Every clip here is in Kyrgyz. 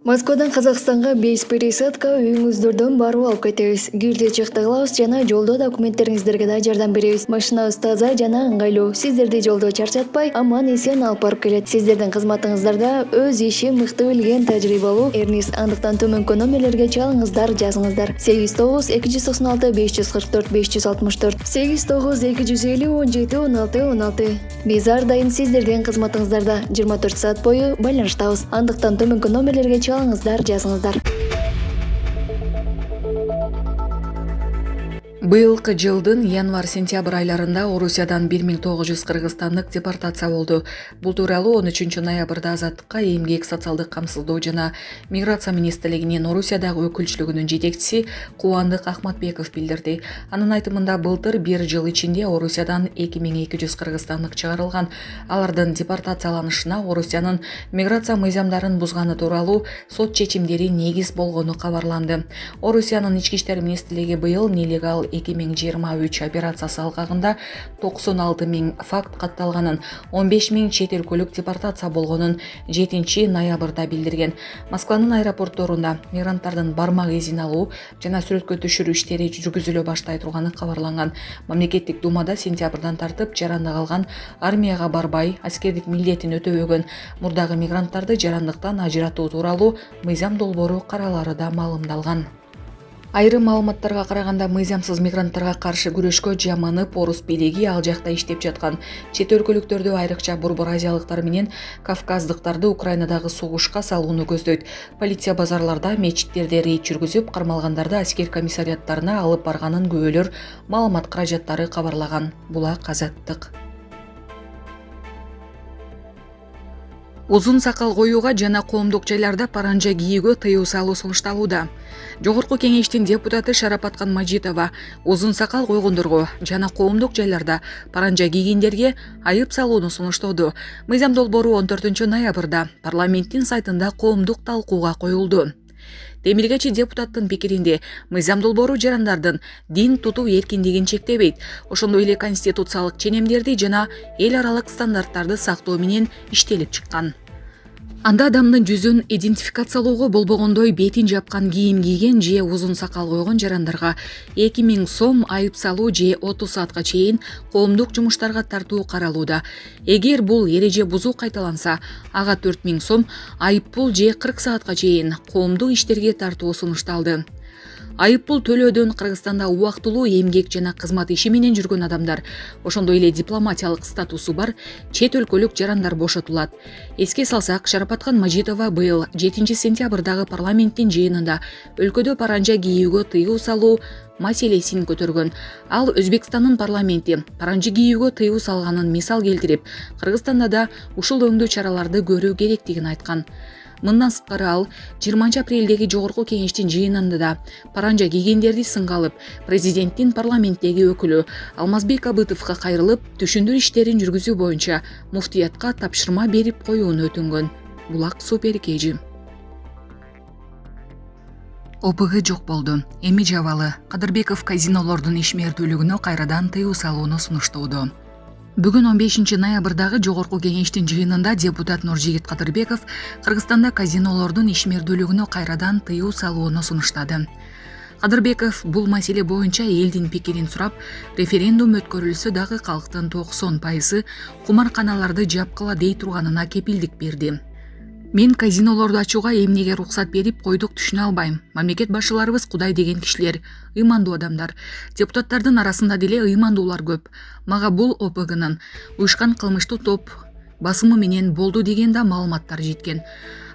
Москвадан Казакстанга 5 пересадка үйүңүздөрдөн барып алып кетебиз. Кирди чыкты кылабыз жана жолдо документтериңиздерге да жардам беребиз. Машинабыз таза жана ыңгайлуу. Сиздерди жолдо чарчатпай, аман эсен алып барып келет. Сиздердин кызматыңыздарда өз иши мыкты билген тажрыйбалуу Эрнис. Андыктан төмөнкү номерлерге чалыңыздар, жазыңыздар. 89 296 544 564 89 250 17 16 16. Биз ар дайым сиздердин кызматыңыздарда 24 саат бою байланыштабыз. Андыктан төмөнкү номерлерге чалыңыздар, жазыңыздар. Быйылкы жылдын январь-сентябрь айларында Орусиядан 1900 кыргызстандык депортация болду. Бул тууралуу 13 ноябрда Азаттыкка эмгек, социалдык камсыздоо жана миграция министрлигинин Орусиядагы өкүлчүлүгүнүн жетекчиси Кубандык Ахматбеков билдирди. Анын айтымында былтыр бир жыл ичинде Орусиядан 2200 кыргызстандык чыгарылган. Алардын депортацияланышына Орусиянын миграция мыйзамдарын бузганы тууралуу сот чечимдери негиз болгону кабарланды. Орусиянын ички иштер министрлиги быйыл нелегал 2023 операциясы алкагында 96 000 факт катталганын, 15 000 чет өлкөлүк депортация болгонун 7 ноябрда билдирген. Москванын аэропортторунда мигранттардын бармак изин алуу жана сүрөткө түшүрүү иштери жүргүзүлө баштай турганы кабарланган. Мамлекеттик думада сентябрдан тартып жаранда калган, армияга барбай, аскердик милдетин өтөбөгөн мурдагы мигранттарды жарандыктан ажыратуу тууралуу мыйзам долбоору каралары да маалымдалган. Айрым маалыматтарга караганда, мыйзамсыз мигранттарга каршы күрөшкө жаманып Орус бийлиги ал жакта иштеп жаткан чет өлкөлүктөрдү, айрыкча борбор азиялыктар менен кавказдыктарды Украинадагы согушка салууну көздөйт. Полиция базарларда, мечиттерде рейд жүргүзүп, кармалгандарды аскер комиссариаттарына алып барганын күбөлөр маалымат каражаттары кабарлаган. Булак Азаттык. Узун сакал коюуга жана коомдук жайларда паранжа кийүүгө тыюу салуу сунушталууда. Жогорку кеңештин депутаты Шарапаткан Мажитова узун сакал койгондорго жана коомдук жайларда паранжа кийгендерге айып салууну сунуштоду. Мыйзам долбоору 14 ноябрда парламенттин сайтында коомдук талкууга коюлду. Демиргечи депутаттын пикиринде, мыйзам долбоору жарандардын дин тутуу эркиндигин чектебейт, ошондой эле конституциялык ченемдерди жана эл аралык стандарттарды сактоо менен иштелип чыккан. Анда адамдын жүзүн идентификациялоого болбогондой бетин жапкан кийим кийген же узун сакал койгон жарандарга 2000 сом айып салуу же 30 саатка чейин коомдук жумуштарга тартуу каралууда. Эгер бул эреже бузуу кайталанса, ага 4000 сом айып пул же 40 саатка чейин коомдук иштерге тартуу сунушталды. Айып пул төлөөдөн Кыргызстанда убактылуу эмгек жана кызмат иши менен жүргөн адамдар, ошондой эле дипломатиялык статусу бар чет өлкөлүк жарандар бошотулат. Эске салсак, Шарапаткан Мажитова быйыл 7 сентябрдагы парламенттин жыйынында өлкөдө паранжа кийүүгө тыюу салуу маселесин көтөргөн. Ал Өзбекстандын парламенти паранжа кийүүгө тыюу салганын мисал келтирип, Кыргызстанда да ушул өңдүү чараларды көрүү керектигин айткан. Мындан сырткары ал 20 апрелдеги жогорку кеңештин жыйынында да паранжа кийгендерди сынга алып, президенттин парламенттеги өкүлү Алмазбек Абытовго кайрылып, түшүндүрүү иштерин жүргүзүү боюнча муфтиятка тапшырма берип коюуну өтүнгөн. Булак Суперкежи. ОПГ жок болду. Эми жабалы. Кадырбеков казинолордун ишмердүүлүгүнө кайрадан тыюу салууну сунуштоодо. Бүгүн 15 ноябрдагы жогорку кеңештин жыйынында депутат Нуржигит Кадырбеков Кыргызстанда казинолордун ишмердүүлүгүнө кайрадан тыюу салууну сунуштады. Кадырбеков бул маселе боюнча элдин пикирин сурап, референдум өткөрүлсө дагы калктын 90% кумарканаларды жапкыла дей турганына кепилдик берди. Мен казинолорду ачууга эмнеге уруксат берип койдук түшүнө албайм. Мамлекет башчыларыбыз Кудай деген кишилер, ыймандуу адамдар. Депутаттардын арасында деле ыймандуулар көп. Мага бул ОПГнын уюшкан кылмыштуу топ басымы менен болду деген да маалыматтар жеткен.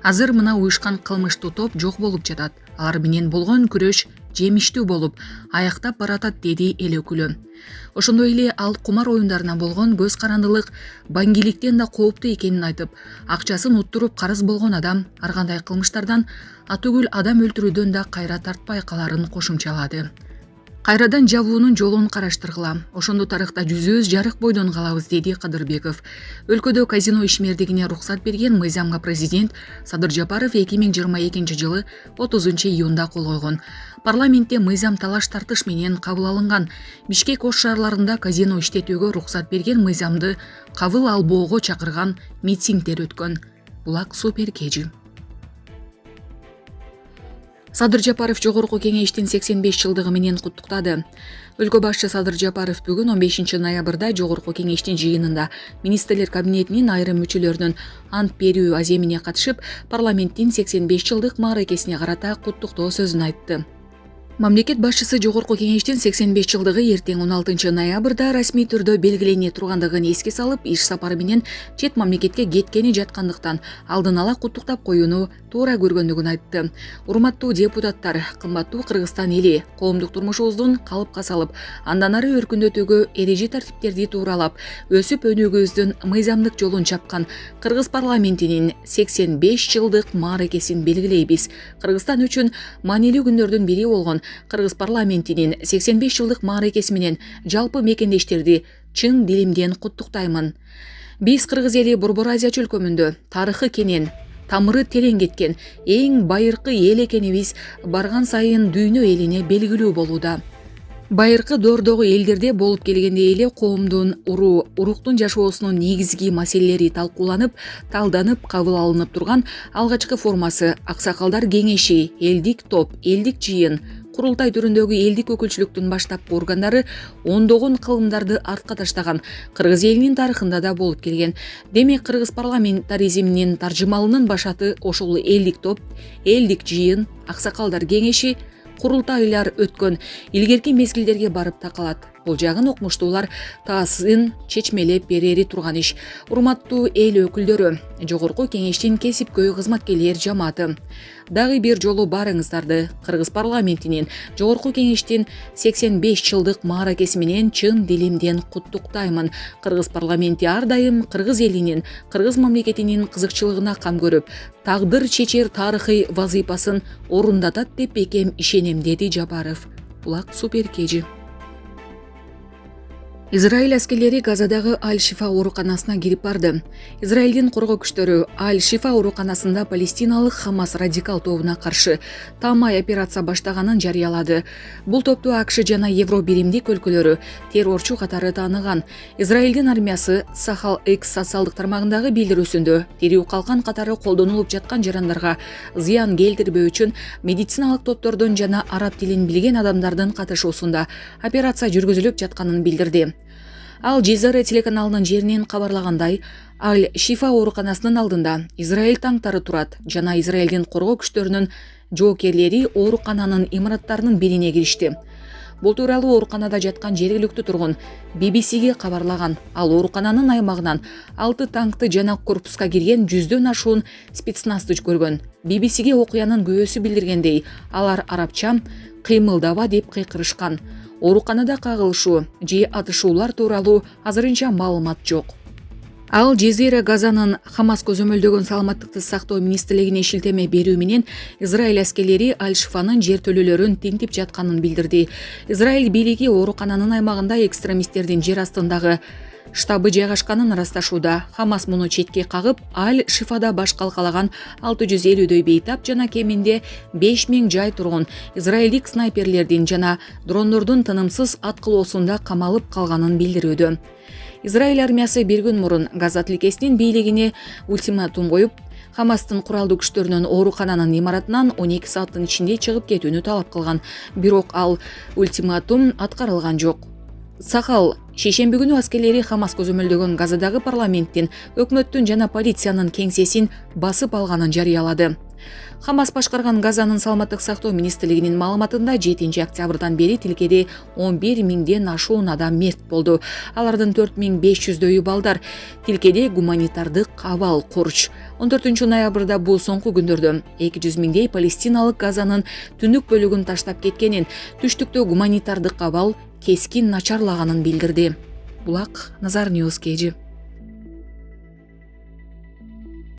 Азыр мына уюшкан кылмыштуу топ жок болуп жатат. Алар менен болгон күрөш жемиштүү болуп, аяктап баратат, деди эл өкүлү. Ошондой эле ал кумар оюндарына болгон көз карандылык, баңгиликтен да кооптуу экенин айтып, акчасын уттуруп карыз болгон адам ар кандай кылмыштардан, атүгүл адам өлтүрүүдөн да кайра тартпай каларын кошумчалады. Кайрадан жабуунун жолун караштыргыла. Ошондо тарыхта жүзүбүз жарык бойдон калабыз, деди Кадырбеков. Өлкөдө казино ишмердигине уруксат берген мыйзамга президент Садыр Жапаров 2022 жылы 30 июнда кол койгон. Парламентте мыйзам талаш тартыш менен кабыл алынган. Бишкек Ош шаарларында казино иштетүүгө уруксат берген мыйзамды кабыл албоого чакырган митингдер өткөн. Булак Суперкежи. Садыр Жапаров жогорку кеңештин 85 жылдыгы менен куттуктады. Өлкө башчы Садыр Жапаров бүгүн 15 ноябрда жогорку кеңештин жыйынында министрлер кабинетинин айрым мүчөлөрүнүн ант берүү аземине катышып, парламенттин 85 жылдык мааракесине карата куттуктоо сөзүн айтты. Мамлекет башчысы жогорку кеңештин 85 жылдыгы эртең 16 ноябрда расмий түрдө белгилене тургандыгын эске салып, иш сапары менен чет мамлекетке кеткени жаткандыктан алдын ала куттуктап коюуну туура көргөндүгүн айтты. Урматтуу депутаттар, кымбаттуу Кыргызстан эли, коомдук турмушубуздун калыпка салып, андан ары өркүндөтүүгө эреже тартиптерди тууралап, өсүп өнүгүүбүздүн мыйзамдык жолун чапкан Кыргыз парламентинин 85 жылдык мааракесин белгилейбиз. Кыргызстан үчүн маанилүү күндөрдүн бири болгон Кыргыз парламентинин 85 жылдык мааракеси менен жалпы мекендештерди чын дилимден куттуктаймын. Биз Кыргыз эли Борбор Азия чөлкөмүндө тарыхы кенен, тамыры терең кеткен эң байыркы эл экенибиз барган сайын дүйнө элине белгилүү болууда. Байыркы доордогу элдерде болуп келгендей эле коомдун уруктун жашоосунун негизги маселелери талкууланып, талданып, кабыл алынып турган алгачкы формасы Аксакалдар кеңеши, элдик топ, элдик жыйын, курултай түрүндөгү элдик өкүлчүлүктүн баштапкы органдары ондогон кылымдарды артка таштаган Кыргыз элинин тарыхында да болуп келген. Демек, кыргыз парламентаризминин таржымалынын башаты ошол элдик топ, элдик жыйын, Аксакалдар кеңеши, курултайлар өткөн илгерки мезгилдерге барып такалат. Бул жагын окумуштуулар таасын чечмелеп берери турган иш. Урматтуу эл өкүлдөрү, жогорку кеңештин кесипкөй кызматкерлер жамааты, дагы бир жолу баарыңыздарды Кыргыз парламентинин жогорку кеңештин 85 жылдык мааракеси менен чын дилимден куттуктаймын. Кыргыз парламенти ар дайым Кыргыз элинин, Кыргыз мамлекетинин кызыкчылыгына кам көрүп, тагдыр чечер тарыхый вазыйпасын орундатат деп бекем ишенем, деди Жапаров. Булак Суперкежи. Израиль аскерлери Газадагы Аль-Шифа ооруканасына кирип барды. Израилдин коргоо күчтөрү Аль-Шифа ооруканасында палестиналык Хамас радикал тобуна каршы таамай операция баштаганын жарыялады. Бул топту АКШ жана Евро биримдик өлкөлөрү террорчу катары тааныган. Израилдин армиясы Сахал X социалдык тармагындагы билдирүүсүндө тирүү калкан катары колдонулуп жаткан жарандарга зыян келтирбөө үчүн медициналык топтордун жана араб тилин билген адамдардын катышуусунда операция жүргүзүлүп жатканын билдирди. Ал Джезера телеканалынын жеринен кабарлагандай, Аль-Шифа ооруканасынын алдында Израиль танктары турат жана Израилдин коргоо күчтөрүнүн жоокерлери оорукананын имараттарынын бирине киришти. Бул тууралуу ооруканада жаткан жергиликтүү тургун BBC-ге кабарлаган. Ал оорукананын аймагынан 6 танкты жана корпуска кирген 100дөн ашуун спецназды көргөн. BBC-ге окуянын күбөсү билдиргендей, алар арабча «кыймылдаба» деп кыйкырышкан. Ооруканада кагылышуу же атышуулар тууралуу азырынча маалымат жок. Ал Джезира Газанын Хамас көзөмөлдөгөн саламаттыкты сактоо министрлигине шилтеме берүү менен Израиль аскерлери Аль-Шифанын жертөлөлөрүн тинтип жатканын билдирди. Израиль бийлиги оорукананын аймагында экстремисттердин жер астындагы штабы жайгашканын ырасташууда. Хамас муну четке кагып, Аль-Шифада баш калкалаган 650дөй бейтап жана кеминде 5000 жай тургун израилдик снайперлердин жана дрондордун тынымсыз аткылоосунда камалып калганын билдирүүдө. Израиль армиясы бир күн мурун Газа тилкесинин бийлигине ультиматум коюп, Хамастын куралдуу күчтөрүнүн оорукананын имаратынан 12 сааттын ичинде чыгып кетүүнү талап кылган. Бирок ал ультиматум аткарылган жок. Сахал шейшемби күнү аскерлери Хамас көзөмөлдөгөн Газадагы парламенттин, өкмөттүн жана полициянын кеңсесин басып алганын жарыялады. Хамас башкарган Газанын саламаттык сактоо министрлигинин маалыматында 7 октябрдан бери тилкеде 11 миңден ашуун адам мерт болду. Алардын 4500дөйү балдар. Тилкеде гуманитардык абал корч. 14 ноябрда бул соңку күндөрдө 200 миңдей палестиналык Газанын түндүк бөлүгүн таштап кеткенин, түштүктө гуманитардык абал кескин начарлаганын билдирди. Булак Назар Ньюс Кежи.